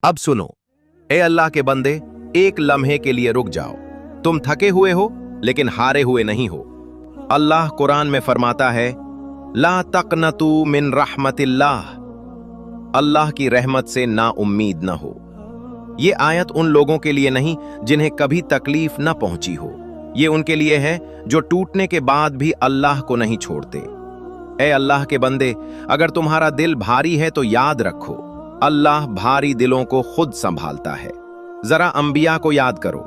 अब सुनो, ए अल्लाह के बंदे, एक लम्हे के लिए रुक जाओ। तुम थके हुए हो लेकिन हारे हुए नहीं हो। अल्लाह कुरान में फरमाता है, ला तकनतू मिन रहमतिल्लाह, अल्लाह की रहमत से ना उम्मीद न हो। ये आयत उन लोगों के लिए नहीं जिन्हें कभी तकलीफ न पहुंची हो, ये उनके लिए है जो टूटने के बाद भी अल्लाह को नहीं छोड़ते। ए अल्लाह के बंदे, अगर तुम्हारा दिल भारी है तो याद रखो, अल्लाह भारी दिलों को खुद संभालता है। जरा अंबिया को याद करो।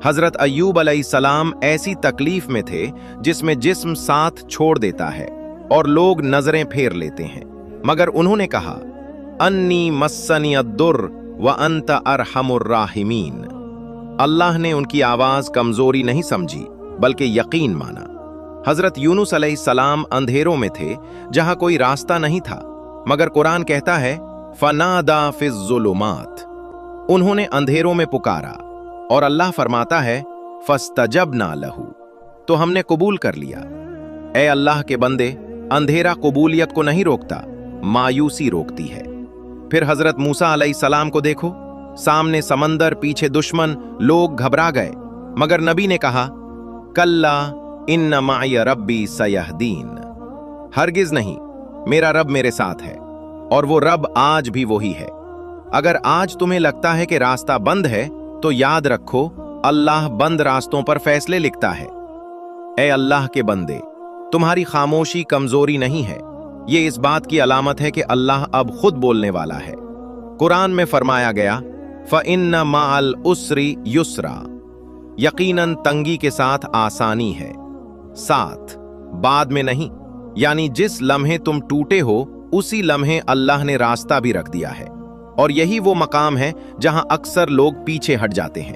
हजरत अय्यूब अलैहिस्सलाम ऐसी तकलीफ में थे जिसमें जिस्म साथ छोड़ देता है और लोग नजरें फेर लेते हैं, मगर उन्होंने कहा, अन्नी मस्सनी अद्दुर व अंत अरहमुर राहिमीन। अल्लाह ने उनकी आवाज कमजोरी नहीं समझी बल्कि यकीन माना। हजरत यूनुस अलैहिस्सलाम अंधेरों में थे जहां कोई रास्ता नहीं था, मगर कुरान कहता है, फनादा फिज़्ज़ुलुमात, उन्होंने अंधेरों में पुकारा, और अल्लाह फरमाता है, फस्तजबना लहू, तो हमने कबूल कर लिया। ए अल्लाह के बंदे, अंधेरा कबूलियत को नहीं रोकता, मायूसी रोकती है। फिर हजरत मूसा अलैहिस्सलाम को देखो, सामने समंदर, पीछे दुश्मन, लोग घबरा गए, मगर नबी ने कहा, कल्ला इन्न माय रब्बी सयहदीन, हरगिज नहीं, मेरा रब मेरे साथ है, और वो रब आज भी वही है। अगर आज तुम्हें लगता है कि रास्ता बंद है तो याद रखो, अल्लाह बंद रास्तों पर फैसले लिखता है। ए अल्लाह के बंदे, तुम्हारी खामोशी कमजोरी नहीं है, ये इस बात की अलामत है कि अल्लाह अब खुद बोलने वाला है। कुरान में फरमाया गया, फ़इन्न माअल उस्री युस्रा, यकीनन तंगी के साथ आसानी है, साथ बाद में नहीं, यानी जिस लम्हे तुम टूटे हो उसी लम्हे अल्लाह ने रास्ता भी रख दिया है। और यही वो मकाम है जहां अक्सर लोग पीछे हट जाते हैं।